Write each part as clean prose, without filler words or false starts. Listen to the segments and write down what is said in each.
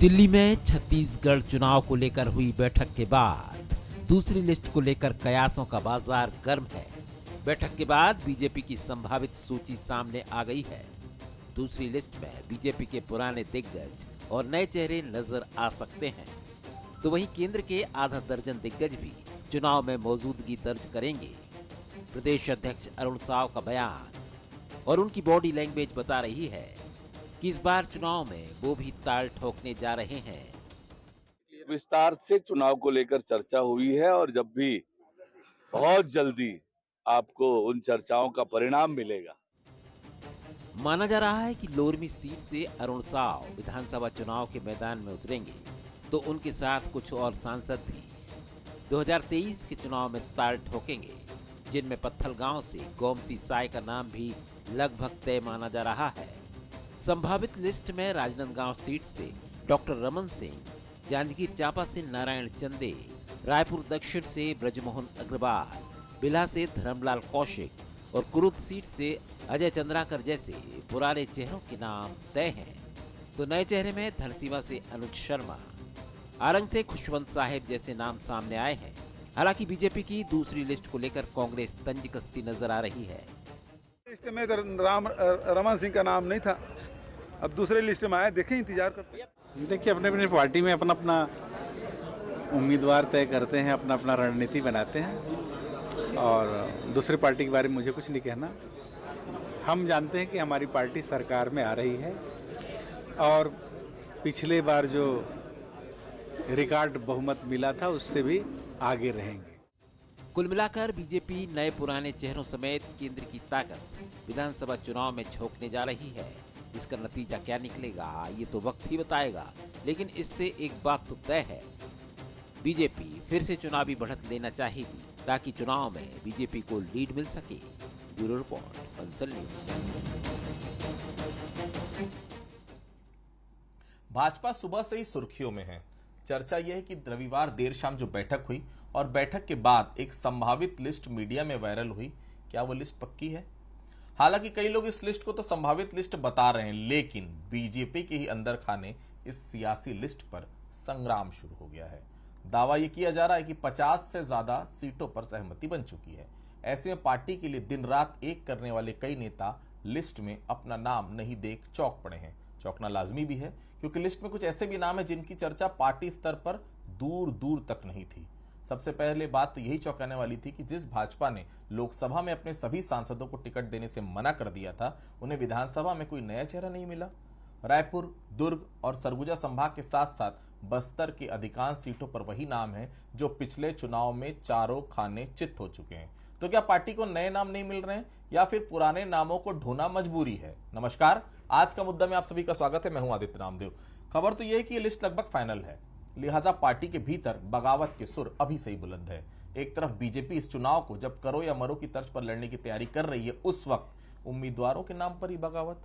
दिल्ली में छत्तीसगढ़ चुनाव को लेकर हुई बैठक के बाद दूसरी लिस्ट को लेकर कयासों का बाजार गर्म है। बैठक के बाद बीजेपी की संभावित सूची सामने आ गई है। दूसरी लिस्ट में बीजेपी के पुराने दिग्गज और नए चेहरे नजर आ सकते हैं, तो वहीं केंद्र के आधा दर्जन दिग्गज भी चुनाव में मौजूदगी दर्ज करेंगे। प्रदेश अध्यक्ष अरुण साव का बयान और उनकी बॉडी लैंग्वेज बता रही है कि इस बार चुनाव में वो भी ताल ठोकने जा रहे हैं। विस्तार से चुनाव को लेकर चर्चा हुई है और जब भी बहुत जल्दी आपको उन चर्चाओं का परिणाम मिलेगा। माना जा रहा है कि लोरमी सीट से अरुण साव विधानसभा चुनाव के मैदान में उतरेंगे, तो उनके साथ कुछ और सांसद भी 2023 के चुनाव में ताल ठोकेंगे, जिनमें पत्थलगांव से गोमती साय का नाम भी लगभग तय माना जा रहा है। संभावित लिस्ट में राजनांदगांव सीट से डॉक्टर रमन सिंह, जांजगीर चांपा से नारायण चंदे, रायपुर दक्षिण से ब्रजमोहन अग्रवाल, बिल्हा से धर्मलाल कौशिक और कुरुद सीट से अजय चंद्राकर जैसे पुराने चेहरों के नाम तय हैं। तो नए चेहरे में धनसीवा से अनुज शर्मा, आरंग से खुशवंत साहिब जैसे नाम सामने आए हैं। हालांकि बीजेपी की दूसरी लिस्ट को लेकर कांग्रेस तंज कसती नजर आ रही है। लिस्ट में रमन सिंह का नाम नहीं था, अब दूसरे लिस्ट में आया, देखें, इंतजार करते हैं। देखिए, अपने अपने पार्टी में अपना अपना उम्मीदवार तय करते हैं, अपना अपना रणनीति बनाते हैं और दूसरे पार्टी के बारे में मुझे कुछ नहीं कहना। हम जानते हैं कि हमारी पार्टी सरकार में आ रही है और पिछले बार जो रिकॉर्ड बहुमत मिला था उससे भी आगे रहेंगे। कुल मिलाकर बीजेपी नए पुराने चेहरों समेत केंद्र की ताकत विधानसभा चुनाव में झोंकने जा रही है। इसका नतीजा क्या निकलेगा ये तो वक्त ही बताएगा, लेकिन इससे एक बात तो तय है, बीजेपी फिर से चुनावी बढ़त लेना चाहेगी ताकि चुनाव में बीजेपी को लीड मिल सके। Bureau report, Bansal news. Bhajpa सुबह से ही सुर्खियों में है। चर्चा यह है कि रविवार देर शाम जो बैठक हुई और बैठक के बाद एक संभावित लिस्ट मीडिया में वायरल हुई, क्या वो लिस्ट पक्की है? हालांकि कई लोग इस लिस्ट को तो संभावित लिस्ट बता रहे हैं, लेकिन बीजेपी के ही अंदर खाने इस सियासी लिस्ट पर संग्राम शुरू हो गया है। दावा यह किया जा रहा है कि 50 से ज्यादा सीटों पर सहमति बन चुकी है। ऐसे में पार्टी के लिए दिन रात एक करने वाले कई नेता लिस्ट में अपना नाम नहीं देख चौंक पड़े हैं। चौंकना लाजमी भी है, क्योंकि लिस्ट में कुछ ऐसे भी नाम है जिनकी चर्चा पार्टी स्तर पर दूर दूर तक नहीं थी। सबसे पहले बात तो यही चौंकाने वाली थी कि जिस भाजपा ने लोकसभा में अपने सभी सांसदों को टिकट देने से मना कर दिया था, उन्हें विधानसभा में कोई नया चेहरा नहीं मिला। रायपुर, दुर्ग और सरगुजा संभाग के साथ साथ बस्तर की अधिकांश सीटों पर वही नाम है जो पिछले चुनाव में चारों खाने चित हो चुके हैं। तो क्या पार्टी को नए नाम नहीं मिल रहे हैं या फिर पुराने नामों को ढूंढना मजबूरी है? नमस्कार, आज का मुद्दा में आप सभी का स्वागत है। मैं हूं आदित्य नामदेव। खबर तो यह है कि यह लिस्ट लगभग फाइनल है, लिहाजा पार्टी के भीतर बगावत के सुर अभी से ही बुलंद है। एक तरफ बीजेपी इस चुनाव को जब करो या मरो की तर्ज पर लड़ने की तैयारी कर रही है, उस वक्त उम्मीदवारों के नाम पर ही बगावत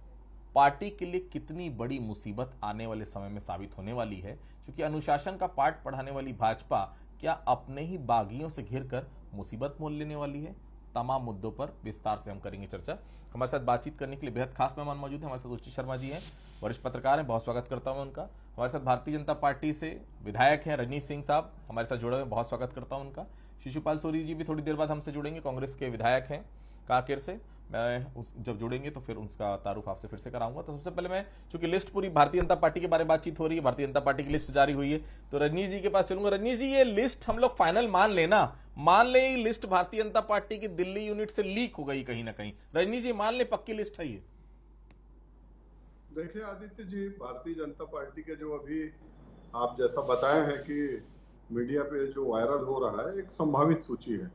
पार्टी के लिए कितनी बड़ी मुसीबत आने वाले समय में साबित होने वाली है। क्योंकि अनुशासन का पाठ पढ़ाने वाली भाजपा क्या अपने ही बागियों से घिरकर मुसीबत मोल लेने वाली है? तमाम मुद्दों पर विस्तार से हम करेंगे चर्चा। हमारे साथ बातचीत करने के लिए बेहद खास मेहमान मौजूद हैं। हमारे साथ रुचि शर्मा जी हैं, वरिष्ठ पत्रकार हैं, बहुत स्वागत करता हूं उनका। हमारे साथ भारतीय जनता पार्टी से विधायक हैं रजनीश सिंह साहब, हमारे साथ जुड़े हुए, बहुत स्वागत करता हूं उनका। शिशुपाल सोरी जी भी थोड़ी देर बाद हमसे जुड़ेंगे, कांग्रेस के विधायक हैं कांकेर से। मैं जब जुड़ेंगे तो फिर उसका तारुफ आपसे फिर से कराऊंगा। तो सबसे पहले मैं, चूंकि लिस्ट पूरी भारतीय जनता पार्टी के बारे में बातचीत हो रही है, भारतीय जनता पार्टी की लिस्ट जारी हुई है, तो रजनीश जी के पास चलूंगा। रजनीश जी, ये लिस्ट हम लोग फाइनल मान लेना, मान ले ये लिस्ट भारतीय जनता पार्टी की दिल्ली यूनिट से लीक हो गई कहीं ना कहीं। रजनीश जी, मान ले पक्की लिस्ट है ये? देखिए आदित्य जी, भारतीय जनता पार्टी के जो अभी आप जैसा बताए हैं कि मीडिया पे जो वायरल हो रहा है, एक संभावित सूची है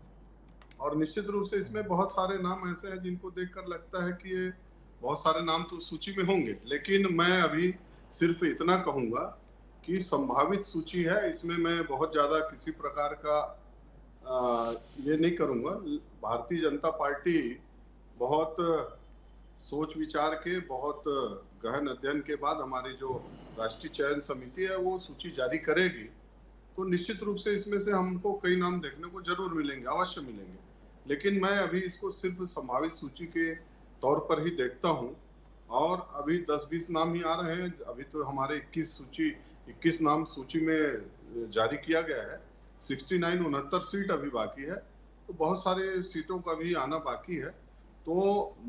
और निश्चित रूप से इसमें बहुत सारे नाम ऐसे हैं जिनको देखकर लगता है कि ये बहुत सारे नाम तो सूची में होंगे, लेकिन मैं अभी सिर्फ इतना कहूंगा कि संभावित सूची है। इसमें मैं बहुत ज्यादा किसी प्रकार का ये नहीं करूंगा। भारतीय जनता पार्टी बहुत सोच विचार के, बहुत गहन अध्ययन के बाद हमारी जो राष्ट्रीय चयन समिति है वो सूची जारी करेगी, तो निश्चित रूप से इसमें से हमको कई नाम देखने को जरूर मिलेंगे, अवश्य मिलेंगे। लेकिन मैं अभी इसको सिर्फ संभावित सूची के तौर पर ही देखता हूं और अभी 10-20 नाम ही आ रहे हैं। अभी तो हमारे 21 नाम सूची में जारी किया गया है। 69 सीट अभी बाकी है, तो बहुत सारे सीटों का भी आना बाकी है। तो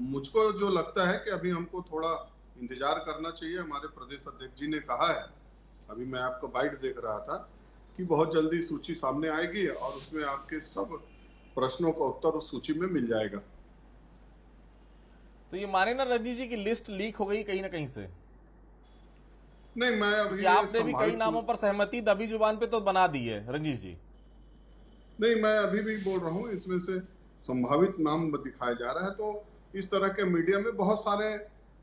मुझको जो लगता है कि अभी हमको थोड़ा इंतजार करना चाहिए। हमारे प्रदेश अध्यक्ष जी ने कहा है, अभी मैं आपका बाइट देख रहा था, कि बहुत जल्दी सूची सामने आएगी और उसमें आपके सब प्रश्नों का उत्तर उस सूची में मिल जाएगा। तो ये माने ना रजनी जी की लिस्ट लीक हो गई कहीं ना कहीं से? नहीं, मैं अभी आपने भी कई नामों पर सहमति दबी जुबान पे तो बना दी है रंजीत जी। नहीं, मैं अभी भी बोल रहा हूँ, इसमें से संभावित नाम दिखाया जा रहा है। तो इस तरह के मीडिया में बहुत सारे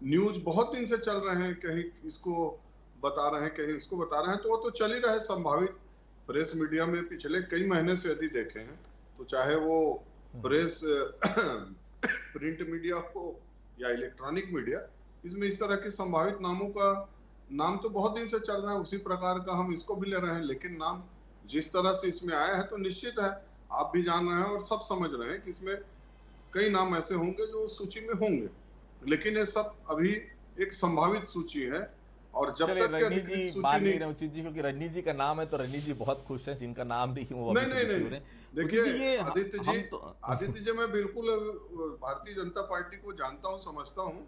न्यूज बहुत दिन से चल रहे हैं, कहीं इसको बता रहे हैं, कहीं इसको बता रहे हैं, तो वो तो चल ही रहा है। संभावित प्रेस मीडिया में पिछले कई महीने से यदि देखें हैं, तो चाहे वो प्रेस प्रिंट मीडिया हो या इलेक्ट्रॉनिक मीडिया, इसमें इस तरह के संभावित नामों का नाम तो बहुत दिन से चल रहा है। उसी प्रकार का हम इसको भी ले रहे हैं, लेकिन नाम जिस तरह से इसमें आया है तो निश्चित है, आप भी जान रहे हैं और सब समझ रहे हैं कि इसमें कई नाम ऐसे होंगे जो सूची में होंगे, लेकिन ये सब अभी एक संभावित सूची है। और जब तक रजनी जी बात नहीं रहे उचित जी, क्योंकि रजनी जी का नाम है तो रजनी जी बहुत खुश हैं, जिनका नाम नहीं वो नहीं। देखिए आदित्य जी, मैं बिल्कुल भारतीय जनता पार्टी को जानता हूँ, समझता हूँ।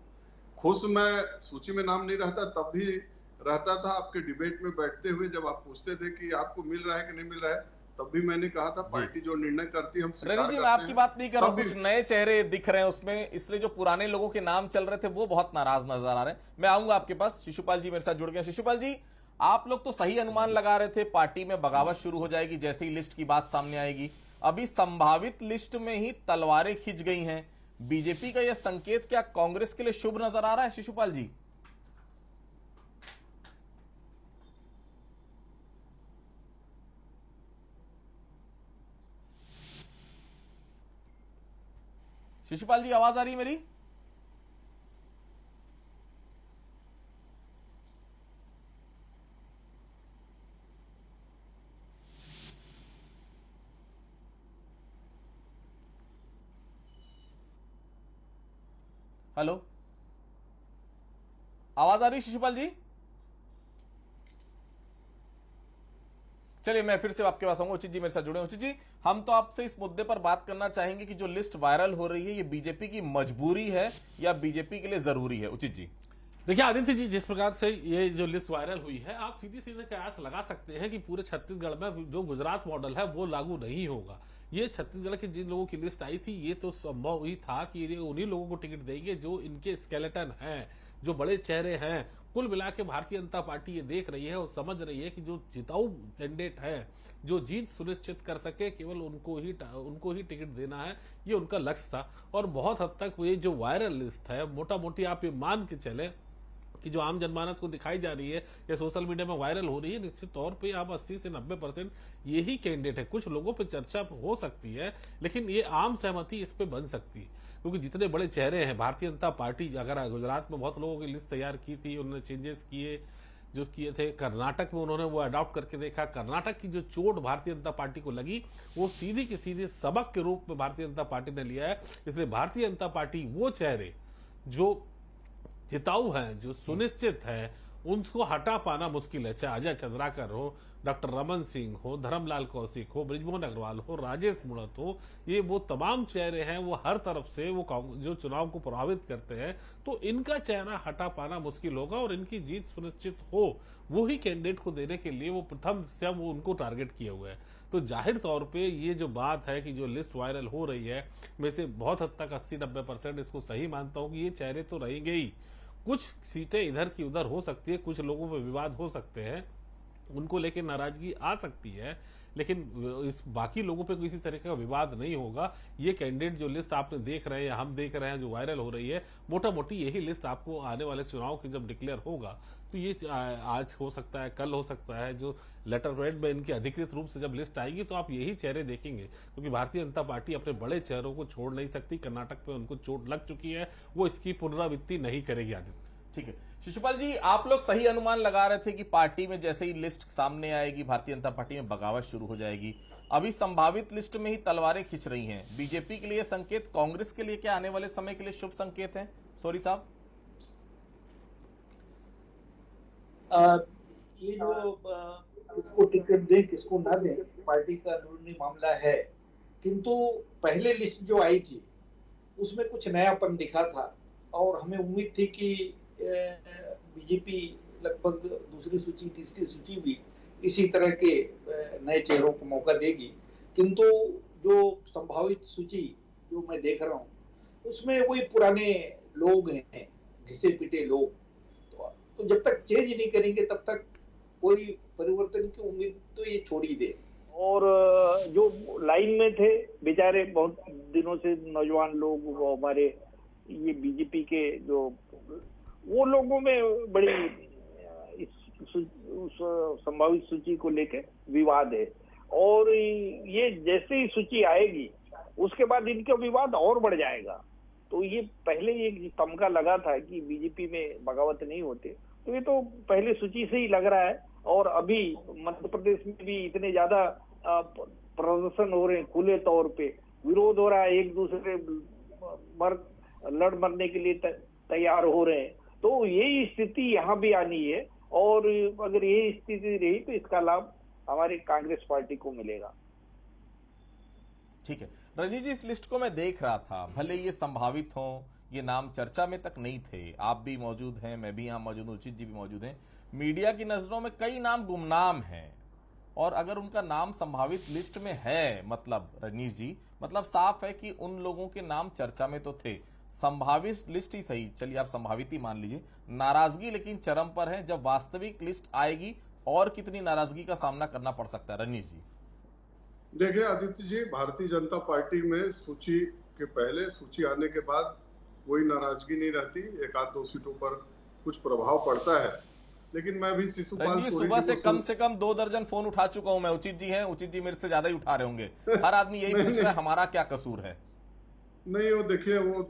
खुश मैं सूची में नाम नहीं रहता तब भी रहता था। आपके डिबेट में बैठते हुए जब आप पूछते थे कि आपको मिल रहा है कि नहीं मिल रहा है, तब भी मैंने कहा था पार्टी जो निर्णय करती है हम स्वीकार करते हैं। रजनी जी, मैं आपकी बात नहीं कर रहा हूँ, कुछ नए चेहरे दिख रहे हैं उसमें, इसलिए जो पुराने लोगों के नाम चल रहे थे वो बहुत नाराज नजर आ रहे हैं। मैं आऊंगा आपके पास। शिशुपाल जी मेरे साथ जुड़ गए। शिशुपाल जी, आप लोग तो सही अनुमान लगा रहे थे पार्टी में बगावत शुरू हो जाएगी जैसे ही लिस्ट की बात सामने आएगी। अभी संभावित लिस्ट में ही तलवारें खिंच गई हैं। बीजेपी का यह संकेत क्या कांग्रेस के लिए शुभ नजर आ रहा है शिशुपाल जी? शिशुपाल जी, आवाज आ रही है मेरी? हेलो, आवाज आ रही शिशुपाल जी? चलिए मैं फिर से आपके पास आऊंगा। उचित जी मेरे साथ जुड़े। उचित जी, हम तो आपसे इस मुद्दे पर बात करना चाहेंगे कि जो लिस्ट वायरल हो रही है ये बीजेपी की मजबूरी है या बीजेपी के लिए जरूरी है? उचित जी, देखिए आदित्य जी, जिस प्रकार से ये जो लिस्ट वायरल हुई है, आप सीधे सीधे कयास लगा सकते हैं कि पूरे छत्तीसगढ़ में जो गुजरात मॉडल है वो लागू नहीं होगा। ये छत्तीसगढ़ के जिन लोगों की लिस्ट आई थी, ये तो संभव ही था कि ये उन्हीं लोगों को टिकट देंगे जो इनके स्केलेटन हैं, जो बड़े चेहरे हैं। कुल मिला के भारतीय जनता पार्टी ये देख रही है और समझ रही है कि जो जिताऊ कैंडिडेट है, जो जीत सुनिश्चित कर सके, केवल उनको ही टिकट देना है, ये उनका लक्ष्य था। और बहुत हद तक ये जो वायरल लिस्ट है, मोटा मोटी आप ये मान के चले कि जो आम जनमानस को दिखाई जा रही है या सोशल मीडिया में वायरल हो रही है, निश्चित तौर पे आप 80 से 90% यही कैंडिडेट है। कुछ लोगों पे चर्चा हो सकती है, लेकिन ये आम सहमति इस पे बन सकती है, क्योंकि जितने बड़े चेहरे हैं भारतीय जनता पार्टी, अगर गुजरात में बहुत लोगों की लिस्ट तैयार की थी, उन्होंने चेंजेस किए थे। कर्नाटक में उन्होंने वो अडॉप्ट करके देखा। कर्नाटक की जो चोट भारतीय जनता पार्टी को लगी, वो सीधी की सीधी सबक के रूप में भारतीय जनता पार्टी ने लिया है। इसलिए भारतीय जनता पार्टी वो चेहरे जो जिताऊ हैं, जो सुनिश्चित है, उनको हटा पाना मुश्किल है। चाहे अजय चंद्राकर हो, डॉक्टर रमन सिंह हो, धर्मलाल कौशिक हो, बृजमोहन अग्रवाल हो, राजेश मूणत हो, ये वो तमाम चेहरे हैं, वो हर तरफ से वो जो चुनाव को प्रभावित करते हैं। तो इनका चेहरा हटा पाना मुश्किल होगा और इनकी जीत सुनिश्चित हो, वो ही कैंडिडेट को देने के लिए वो प्रथम से वो उनको टारगेट किए हुए हैं। तो जाहिर तौर पे ये जो बात है कि जो लिस्ट वायरल हो रही है, में से बहुत हद तक 80-90% इसको सही मानता हूँ कि ये चेहरे तो रहेंगे ही। कुछ सीटें इधर की उधर हो सकती है, कुछ लोगों में विवाद हो सकते हैं, उनको लेकर नाराजगी आ सकती है, लेकिन इस बाकी लोगों पे किसी तरह का विवाद नहीं होगा। ये कैंडिडेट जो लिस्ट आपने देख रहे हैं या हम देख रहे हैं जो वायरल हो रही है, मोटा मोटी यही लिस्ट आपको आने वाले चुनाव की जब डिक्लेयर होगा तो ये आज हो सकता है, कल हो सकता है, जो लेटर पेड में इनकी अधिकृत रूप से जब लिस्ट आएगी तो आप यही चेहरे देखेंगे, क्योंकि भारतीय जनता पार्टी अपने बड़े चेहरों को छोड़ नहीं सकती। कर्नाटक में उनको चोट लग चुकी है, वो इसकी पुनरावृत्ति नहीं करेगी। आदित्य, ठीक है। शिशुपाल जी, आप लोग सही अनुमान लगा रहे थे कि पार्टी में जैसे ही लिस्ट सामने आएगी भारतीय जनता पार्टी में बगावत शुरू हो जाएगी। अभी संभावित लिस्ट में ही तलवारें खिंच रही हैं। बीजेपी के लिए संकेत, कांग्रेस के लिए क्या आने वाले समय के लिए शुभ संकेत है? सॉरी साहब। अ, ये जो किसको टिकट दें किसको ना दें पार्टी का अंदरूनी मामला है, किंतु पहले लिस्ट जो आई थी उसमें कुछ नयापन दिखा था और हमें उम्मीद थी कि बीजेपी लगभग दूसरी सूची तीसरी सूची भी इसी तरह के नए चेहरों को मौका देगी, किंतु जो संभावित सूची जो मैं देख रहा हूँ उसमें वही पुराने लोग हैं, घिसे पिटे लोग। तो जब तक चेंज नहीं करेंगे तब तक कोई परिवर्तन की उम्मीद तो ये छोड़ ही दे। और जो लाइन में थे बेचारे बहुत दिनों से नौजवान लोग, वो हमारे ये बीजेपी के जो वो लोगों में बड़ी उस संभावित सूची को लेकर विवाद है और ये जैसे ही सूची आएगी उसके बाद इनका विवाद और बढ़ जाएगा। तो ये पहले एक तमगा लगा था कि बीजेपी में बगावत नहीं होते, तो ये तो पहले सूची से ही लग रहा है। और अभी मध्य प्रदेश में भी इतने ज्यादा प्रदर्शन हो रहे हैं, खुले तौर पे विरोध हो रहा है, एक दूसरे लड़ मरने के लिए तैयार हो रहे हैं। तो यही स्थिति यहाँ भी आनी है और अगर यही स्थिति रही तो इसका लाभ हमारी कांग्रेस पार्टी को मिलेगा। ठीक है रजनीश जी, इस लिस्ट को मैं देख रहा था, भले ये संभावित हो, ये नाम चर्चा में तक नहीं थे, आप भी मौजूद हैं, मैं भी यहाँ मौजूद हूँ, उचित जी भी मौजूद हैं, मीडिया की नजरों में कई नाम गुमनाम हैं और अगर उनका नाम संभावित लिस्ट में है, मतलब रजनीश जी, मतलब साफ है कि उन लोगों के नाम चर्चा में तो थे। संभावित लिस्ट ही सही, चलिए आप संभावित ही मान लीजिए, नाराजगी लेकिन चरम पर है। जब वास्तविक लिस्ट आएगी और कितनी नाराजगी का सामना करना पड़ सकता है रजनीश जी? देखिए आदित्य जी, भारतीय जनता पार्टी में सूची के पहले सूची आने के बाद कोई नाराजगी नहीं रहती, एक आध दो सीटों पर कुछ प्रभाव पड़ता है, लेकिन मैं भी शिशुपाल सुबह से कम 2 दर्जन फोन उठा चुका हूं मैं, उचित जी हैं, उचित जी मेरे से ज्यादा ही उठा रहे होंगे, हर आदमी यही पूछ रहा है हमारा क्या कसूर है। नहीं, वो देखिए, वो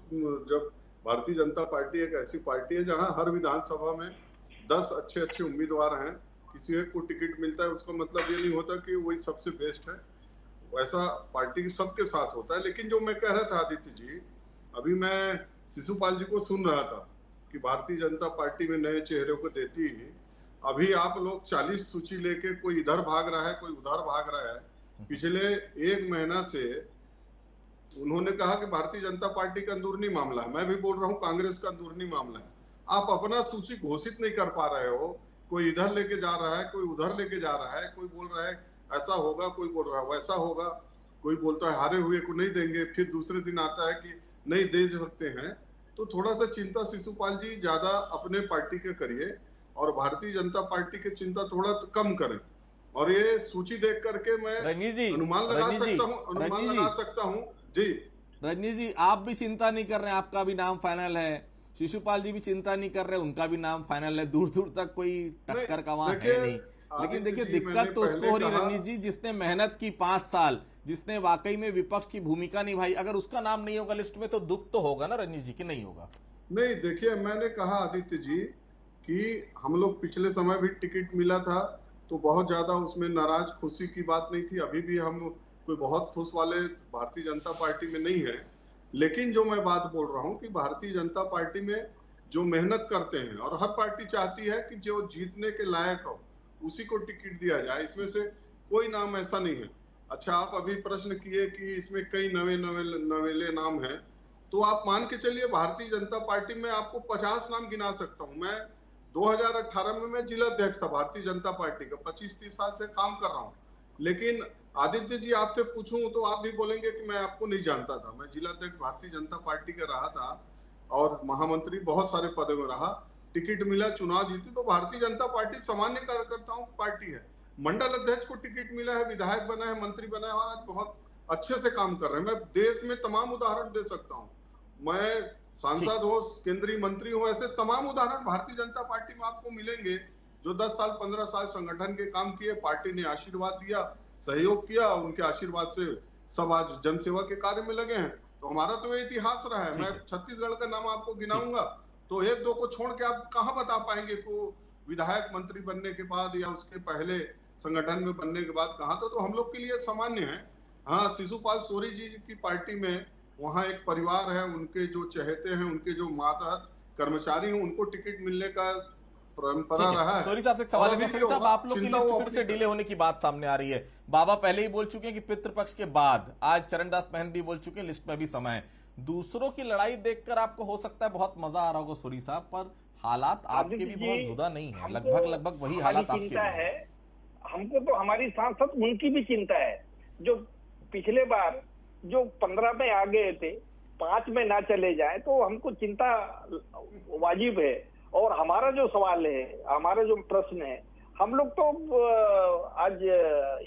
जब भारतीय जनता पार्टी एक ऐसी पार्टी है जहां हर विधानसभा में 10 अच्छे अच्छे उम्मीदवार हैं, किसी एक को टिकट मिलता है उसका मतलब ये नहीं होता कि वही सबसे बेस्ट है, वैसा पार्टी सबके साथ होता है। लेकिन जो मैं कह रहा था आदित्य जी, अभी मैं शिशुपाल जी को सुन रहा था कि भारतीय जनता पार्टी में नए चेहरे को देती ही, अभी आप लोग 40 सूची लेके कोई इधर भाग रहा है कोई उधर भाग रहा है। पिछले 1 महीना से उन्होंने कहा कि भारतीय जनता पार्टी का अंदरूनी मामला है, मैं भी बोल रहा हूँ कांग्रेस का अंदरूनी मामला है। आप अपना सूची घोषित नहीं कर पा रहे हो, कोई इधर लेके जा रहा है कोई उधर लेके जा रहा है, कोई बोल रहा है ऐसा होगा, कोई बोल रहा है वैसा होगा, कोई बोलता है हारे हुए को नहीं देंगे, फिर दूसरे दिन आता है कि नहीं दे सकते हैं। तो थोड़ा सा चिंता शिशुपाल जी ज्यादा अपने पार्टी के करिए और भारतीय जनता पार्टी की चिंता थोड़ा कम करें। और ये सूची देख करके मैं अनुमान लगा सकता हूँ जी। रजनीश जी, आप भी चिंता नहीं कर रहे हैं, आपका भी नाम फाइनल है, शिशुपाल जी भी चिंता नहीं कर रहे, उनका भी नाम फाइनल है, दूर दूर तक कोई टक्कर का वहां है नहीं। लेकिन देखिए दिक्कत तो उसको हो रही रजनीश जी जिसने मेहनत की 5 साल, जिसने वाकई में विपक्ष की भूमिका निभाई, अगर उसका नाम नहीं होगा लिस्ट में तो दुख तो होगा ना रजनीश जी, कि नहीं होगा? नहीं, देखिए मैंने कहा आदित्य जी कि हम लोग पिछले समय भी टिकट मिला था तो बहुत ज्यादा उसमें नाराज खुशी की बात नहीं थी, अभी भी हम कोई बहुत खुश वाले भारतीय जनता पार्टी में नहीं है। लेकिन जो मैं बात बोल रहा हूँ कि भारतीय जनता पार्टी में जो मेहनत करते हैं और हर पार्टी चाहती है कि जो जीतने के लायक हो उसी को टिकट दिया जाए, इसमें से कोई नाम ऐसा नहीं है। अच्छा, आप अभी प्रश्न किए कि इसमें कई नवेले नाम हैं, तो आप मान के चलिए भारतीय जनता पार्टी में आपको 50 नाम गिना सकता हूं। मैं 2018 में मैं जिला अध्यक्ष था भारतीय जनता पार्टी का, 25-30 साल से काम कर रहा हूं। लेकिन आदित्य जी आपसे पूछूं तो आप भी बोलेंगे कि मैं आपको नहीं जानता था। मैं जिला अध्यक्ष भारतीय जनता पार्टी का रहा था और महामंत्री बहुत सारे पदों में रहा, टिकट मिला, चुनाव जीती। तो भारतीय जनता पार्टी सामान्य कार्यकर्ताओं की पार्टी है। मंडल अध्यक्ष को टिकट मिला है, विधायक बना है, मंत्री बना है और आज बहुत अच्छे से काम कर रहे हैं। मैं देश में तमाम उदाहरण दे सकता हूँ, मैं सांसद हो, केंद्रीय मंत्री हो, ऐसे तमाम उदाहरण भारतीय जनता पार्टी में आपको मिलेंगे जो 10 साल 15 साल संगठन के काम किए, पार्टी ने आशीर्वाद दिया, सहयोग किया, उनके आशीर्वाद से सब आज जनसेवा के कार्य में लगे हैं। तो हमारा तो ये इतिहास रहा है। मैं छत्तीसगढ़ का नाम आपको गिनाऊंगा तो 1-2 को छोड़ के आप कहाँ बता पाएंगे को विधायक मंत्री बनने के बाद या उसके पहले संगठन में बनने के बाद कहाँ था। तो हम लोग के लिए सामान्य है। हाँ, शिशुपाल सोरी जी की पार्टी में वहाँ एक परिवार है, उनके जो चहेते हैं, उनके जो मातहत कर्मचारी हैं, उनको टिकट मिलने का परंपरा रहा है। सोरी साहब से एक सवाल है। सोरी साहब, आप लोग की चिंता लिस्ट वो फिर से अपनी डिले होने की बात सामने आ रही है। बाबा पहले ही बोल चुके हैं कि पितृपक्ष के बाद, आज चरणदास महंत भी बोल चुके हैं लिस्ट में भी समय है। दूसरों की लड़ाई देखकर आपको हो सकता है बहुत मजा आ रहा होगा सोरी साहब, पर हालात आपके भी बहुत जुदा नहीं है, लगभग वही हालात आपके भी है। हमको तो हमारी साथ उनकी भी चिंता है, जो पिछले बार जो 15 में आ गए थे 5 में ना चले जाए, तो हमको चिंता वाजिब है। और हमारा जो सवाल है, हमारा जो प्रश्न है, हम लोग तो आज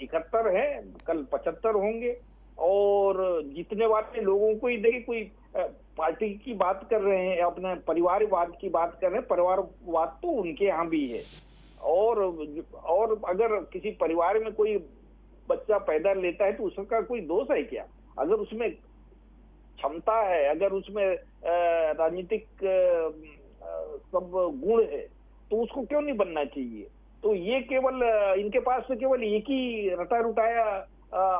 71 है, कल 75 होंगे, और जितने वाले लोगों को ही देखिए, कोई पार्टी की बात कर रहे हैं, अपने परिवारवाद की बात कर रहे हैं, परिवारवाद तो उनके यहाँ भी है। और अगर किसी परिवार में कोई बच्चा पैदा लेता है तो उसका कोई दोष है क्या? अगर उसमें क्षमता है, अगर उसमें राजनीतिक सब गुण है, तो उसको क्यों नहीं बनना चाहिए? तो ये केवल इनके पास से केवल एक ही रटा रुटाया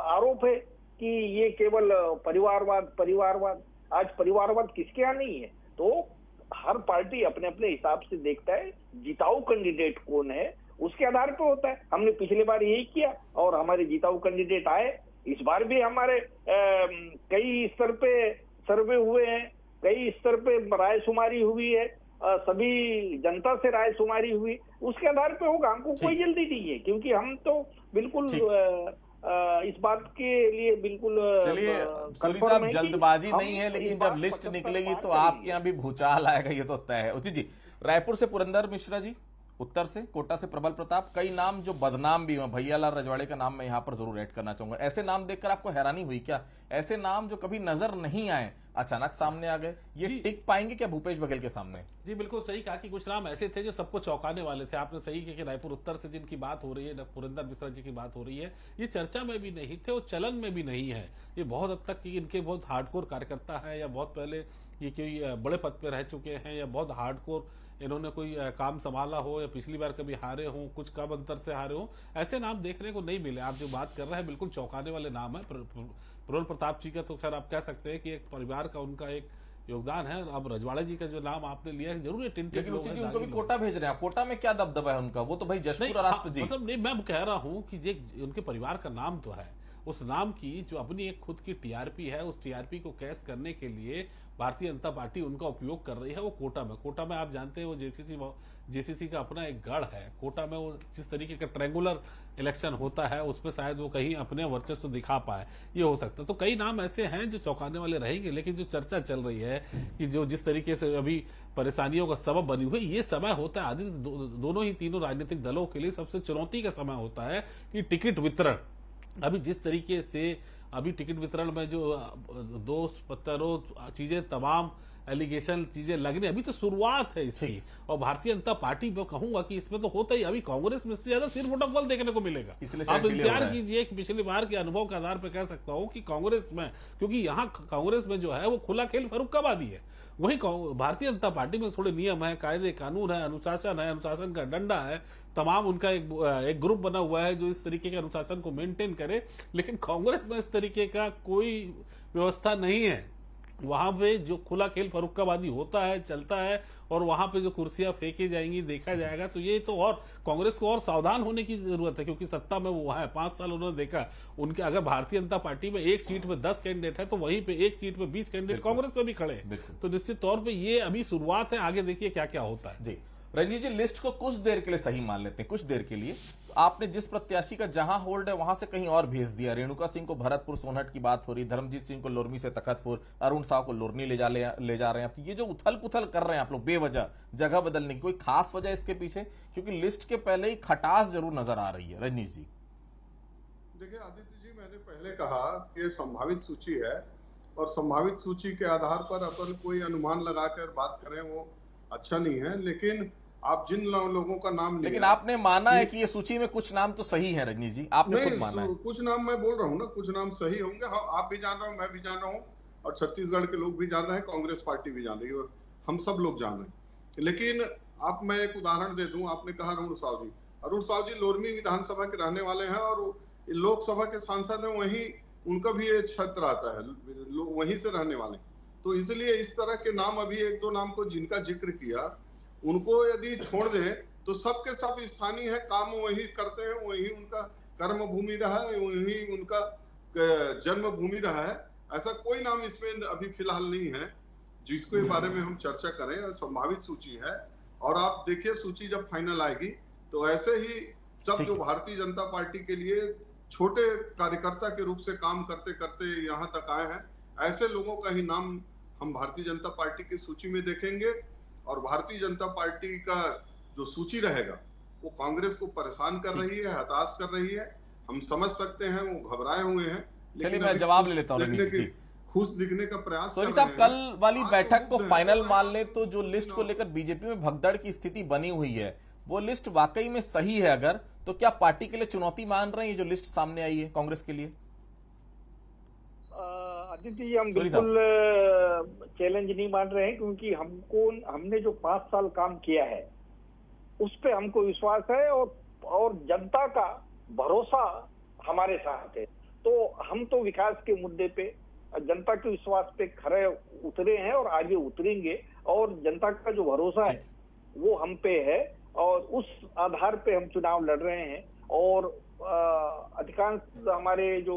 आरोप है कि ये केवल परिवारवाद। आज परिवारवाद किसके यहाँ नहीं है? तो हर पार्टी अपने अपने हिसाब से देखता है जिताऊ कैंडिडेट कौन है, उसके आधार पर होता है। हमने पिछले बार यही किया और हमारे जिताऊ कैंडिडेट आए। इस बार भी हमारे कई स्तर पे सर्वे हुए हैं, कई स्तर पे रायशुमारी हुई है, सभी जनता से रायशुमारी हुई, उसके आधार पे होगा। हमको कोई जल्दी नहीं है, क्योंकि हम तो बिल्कुल इस बात के लिए बिल्कुल चलिए सोरी साहब, जल्दबाजी नहीं है, लेकिन जब लिस्ट निकलेगी तो आपके यहाँ भी भूचाल आएगा, ये तो तय है। उचित जी, रायपुर से पुरंदर मिश्रा जी, उत्तर से कोटा से प्रबल प्रताप, कई नाम जो बदनाम भी हुए, भैयालाल रजवाड़े का नाम मैं यहाँ पर जरूर ऐड करना चाहूंगा। ऐसे नाम देखकर आपको हैरानी हुई क्या? ऐसे नाम जो कभी नजर नहीं आए अचानक सामने आ गए, ये टिक पाएंगे क्या भूपेश बघेल के सामने? जी बिल्कुल सही कहा कि कुछ नाम ऐसे थे जो सबको चौंकाने वाले थे। आपने सही कहा कि रायपुर उत्तर से जिनकी बात हो रही है, पुरंदर मिश्रा जी की बात हो रही है, ये चर्चा में भी नहीं थे और चलन में भी नहीं है। ये बहुत हद तक कि इनके बहुत हार्डकोर कार्यकर्ता है, या बहुत पहले ये कोई बड़े पद पे रह चुके हैं, या बहुत हार्डकोर इन्होंने कोई काम संभाला हो, या पिछली बार कभी हारे हो, कुछ कम अंतर से हारे हो, ऐसे नाम देखने को नहीं मिले। आप जो बात कर रहे हैं बिल्कुल चौंकाने वाले नाम है। प्रबल प्रताप जी का तो खैर आप कह सकते हैं कि एक परिवार का उनका एक योगदान है। अब रजवाड़े जी का जो नाम आपने लिया है, जरूर लेकिन उचित जी उनको भी कोटा भेज रहे हैं। कोटा में क्या दबदबा है उनका? वो तो भाई जशपुर और राष्ट्रपति। मतलब नहीं, मैं कह रहा हूँ कि ये उनके परिवार का नाम तो है, उस नाम की जो अपनी एक खुद की टीआरपी है, उस टीआरपी को कैश करने के लिए भारतीय जनता पार्टी उनका उपयोग कर रही है। वो कोटा में आप जानते हैं वो जेसीसी का अपना एक गढ़ है। कोटा में वो जिस तरीके का ट्रायंगुलर इलेक्शन होता है, उसमें शायद वो कहीं अपने वर्चस्व दिखा पाए, ये हो सकता है। तो कई नाम ऐसे हैं जो चौंकाने वाले रहेंगे। लेकिन जो चर्चा चल रही है कि जो जिस तरीके से अभी परेशानियों का सबब बनी हुई, ये समय होता है आदि दोनों ही तीनों राजनीतिक दलों के लिए सबसे चुनौती का समय होता है कि टिकट वितरण। अभी जिस तरीके से अभी टिकट वितरण में जो दोष पत्रों चीजें, तमाम एलिगेशन चीजें लगने, अभी तो शुरुआत है इसकी। और भारतीय जनता पार्टी में कहूंगा कि इसमें तो होता ही, अभी कांग्रेस में से ज्यादा सिर फुटबॉल देखने को मिलेगा। आप इंतजार कीजिए कि पिछली बार के अनुभव के आधार पर कह सकता हूं कि कांग्रेस में, क्योंकि यहाँ कांग्रेस में जो है वो खुला खेल फर्रुखाबादी है, वही भारतीय जनता पार्टी में थोड़े नियम है, कायदे कानून है, अनुशासन का डंडा है, तमाम उनका एक ग्रुप बना हुआ है जो इस तरीके के अनुशासन को मेंटेन करे। लेकिन कांग्रेस में इस तरीके का कोई व्यवस्था नहीं है। वहां पे जो खुला खेल फर्रुखाबादी होता है, चलता है, और वहां पे जो कुर्सियां फेंकी जाएंगी देखा जाएगा। तो ये तो और कांग्रेस को और सावधान होने की जरूरत है, क्योंकि सत्ता में वो है, 5 साल उन्होंने देखा। उनके अगर भारतीय जनता पार्टी में एक सीट पे 10 कैंडिडेट है, तो वहीं पे एक सीट पे 20 कैंडिडेट कांग्रेस में भी खड़े हैं। तो निश्चित तौर पर ये अभी शुरुआत है, आगे देखिए क्या क्या होता है। जी रंजीत जी, लिस्ट को कुछ देर के लिए सही मान लेते हैं, कुछ देर के लिए। तो आपने जिस प्रत्याशी का जहां होल्ड है वहां से कहीं और भेज दिया। रेणुका सिंह को भरतपुर सोनहट की बात हो रही, धर्मजीत सिंह को लोरमी से तखतपुर, अरुण साव को लोरनी ले जा रहे हैं। तो ये जो उथल पुथल कर रहे हैं आप लोग बेवजह जगह बदलने की, कोई खास वजह इसके पीछे? क्योंकि लिस्ट के पहले ही खटास जरूर नजर आ रही है। रंजीत जी देखिए आदित्य जी, मैंने पहले कहा कि ये संभावित सूची है, और संभावित सूची के आधार पर अपन कोई अनुमान लगाकर बात करें वो अच्छा नहीं है। लेकिन आप जिन लोगों का नाम, लेकिन आपने माना है कि ये सूची में कुछ नाम तो सही है। रजनी जी, आपने खुद माना है। कुछ नाम मैं बोल रहा हूँ ना, कुछ नाम सही होंगे। हाँ, आप भी जान रहे हो, मैं भी जान रहा हूँ, और छत्तीसगढ़ के लोग भी जान रहे हैं, कांग्रेस पार्टी भी जान रही है, और हम सब लोग जान रहे हैं। लेकिन आप, मैं एक उदाहरण दे दूं। आपने कहा अरुण साव जी लोरमी विधानसभा के रहने वाले हैं, और लोकसभा के सांसद हैं, वहीं उनका भी ये क्षेत्र आता है, वहीं से रहने वाले। तो इसलिए इस तरह के नाम, अभी 1-2 नाम को जिनका जिक्र किया, उनको यदि छोड़ दें तो सबके सब स्थानीय है, काम वही करते हैं, वही उनका कर्म भूमि रहा है, वही उनका जन्म भूमि रहा है। ऐसा कोई नाम इसमें अभी फिलहाल नहीं है जिसके बारे में हम चर्चा करें। और संभावित सूची है, और आप देखिए सूची जब फाइनल आएगी तो ऐसे ही सब जो भारतीय जनता पार्टी के लिए छोटे कार्यकर्ता के रूप से काम करते करते यहाँ तक आए हैं, ऐसे लोगों का ही नाम हम भारतीय जनता पार्टी की सूची में देखेंगे। और भारतीय जनता पार्टी का जो सूची रहेगा वो कांग्रेस को परेशान कर रही है, हताश कर रही है। हम समझ सकते हैं वो घबराए हुए हैं। चलिए मैं जवाब ले लेता हूँ। खुश दिखने का प्रयास सोनी साहब, कल वाली बैठक को फाइनल मान ले तो जो लिस्ट को लेकर बीजेपी में भगदड़ की स्थिति बनी हुई है, वो लिस्ट वाकई में सही है अगर, तो क्या पार्टी के लिए चुनौती मान रहे हैं ये जो लिस्ट सामने आई है कांग्रेस के लिए? आदित्य जी, हम बिल्कुल चैलेंज नहीं मान रहे हैं, क्योंकि हमने जो 5 साल काम किया है उस पे हमको विश्वास है, और जनता का भरोसा हमारे साथ है। तो हम तो विकास के मुद्दे पे जनता के विश्वास पे खरे उतरे हैं और आगे उतरेंगे, और जनता का जो भरोसा है वो हम पे है, और उस आधार पे हम चुनाव लड़ रहे हैं। और अधिकांश हमारे जो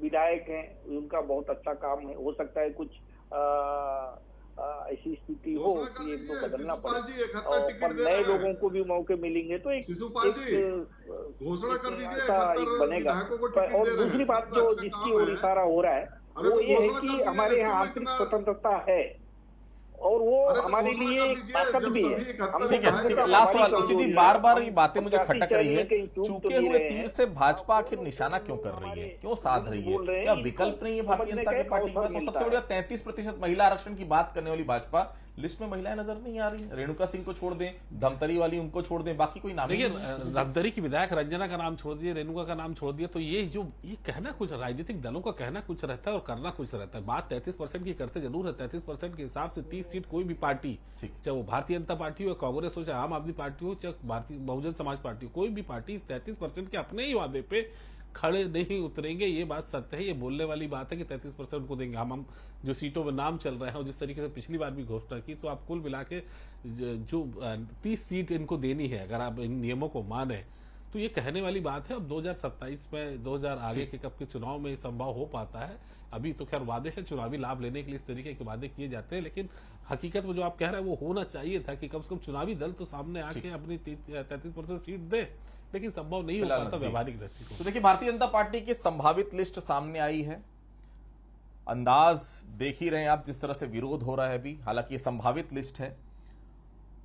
विधायक हैं उनका बहुत अच्छा काम है। हो सकता है कुछ ऐसी स्थिति हो कि एक दो बदलना पड़े, और पर नए लोगों को भी मौके मिलेंगे तो एक घोषणा कर दीजिए, एक बनेगा। और दूसरी बात जो जिसकी ओर इशारा हो रहा है वो ये है कि हमारे यहाँ आंतरिक स्वतंत्रता है, और वो हमारे लिए ताकत भी है। ठीक है, लास्ट सवाल। उचित जी, बार बार ये बातें मुझे खटक रही है, चूके हुए तीर से भाजपा आखिर निशाना क्यों कर रही है, क्यों साध रही है? क्या विकल्प नहीं है भारतीय जनता पार्टी के पास? सबसे बढ़िया 33% महिला आरक्षण की बात करने वाली भाजपा लिस्ट में महिलाएं नजर नहीं आ रही। रेणुका सिंह को छोड़ दें, धमतरी वाली उनको छोड़ दें, बाकी कोई नाम देखिए, धमतरी की विधायक रंजना का नाम छोड़ दिए, रेणुका का नाम छोड़ दिया, तो ये कहना कुछ, राजनीतिक दलों का कहना कुछ रहता है और करना कुछ रहता है। बात 33% की करते जरूर है। 33% के हिसाब से 30 सीट कोई भी पार्टी, चाहे वो भारतीय जनता पार्टी हो, कांग्रेस हो, चाहे आम आदमी पार्टी हो, चाहे भारतीय बहुजन समाज पार्टी हो, कोई भी पार्टी 33% के अपने ही वादे पे खड़े नहीं उतरेंगे। ये बात सत्य है। ये बोलने वाली बात है कि 33% को देंगे। हम जो सीटों में नाम चल रहे हैं और जिस तरीके से पिछली बार भी घोषणा की, तो आप कुल मिला के जो 30 सीट इनको देनी है, अगर आप इन नियमों को माने तो ये कहने वाली बात है। अब 2027 में 2000 आगे के कब के चुनाव में संभव हो पाता है। अभी तो खैर वादे हैं, चुनावी लाभ लेने के लिए इस तरीके के वादे किए जाते हैं, लेकिन हकीकत में जो आप कह रहे हैं वो होना चाहिए था कि कम से कम चुनावी दल तो सामने आके अपनी 33% सीट दे, लेकिन संभव नहीं हो पाता व्यवहारिक दृष्टिकोण। तो देखिए, भारतीय जनता पार्टी की संभावित लिस्ट सामने आई है। अंदाज देख ही रहे हैं आप जिस तरह से विरोध हो रहा है अभी। हालांकि ये संभावित लिस्ट है,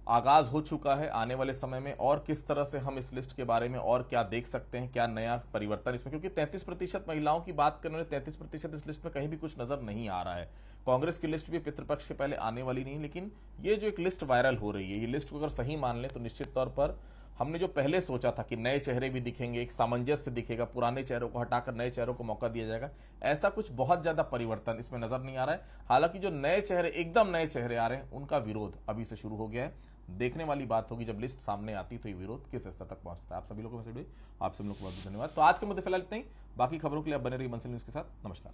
आगाज हो चुका है। आने वाले समय में और किस तरह से हम इस लिस्ट के बारे में और क्या देख सकते हैं, क्या नया परिवर्तन इसमें, क्योंकि 33% महिलाओं की बात करने वाले 33% इस लिस्ट में कहीं भी कुछ नजर नहीं आ रहा है। कांग्रेस की लिस्ट भी पितृपक्ष के पहले आने वाली नहीं, लेकिन ये जो एक लिस्ट वायरल हो रही है, ये लिस्ट को अगर सही मान लें तो निश्चित तौर पर हमने जो पहले सोचा था कि नए चेहरे भी दिखेंगे, एक सामंजस्य दिखेगा, पुराने चेहरों को हटाकर नए चेहरों को मौका दिया जाएगा, ऐसा कुछ बहुत ज्यादा परिवर्तन इसमें नजर नहीं आ रहा है। हालांकि जो नए चेहरे, एकदम नए चेहरे आ रहे हैं, उनका विरोध अभी से शुरू हो गया है। देखने वाली बात होगी जब लिस्ट सामने आती तो ये विरोध किस स्तर तक पहुंचता है। आप सभी लोगों को आप सभी लोगों को बहुत धन्यवाद। तो आज के मुद्दे फिलहाल इतना ही। बाकी खबरों के लिए आप बने रहिए मंसिल न्यूज के साथ। नमस्कार।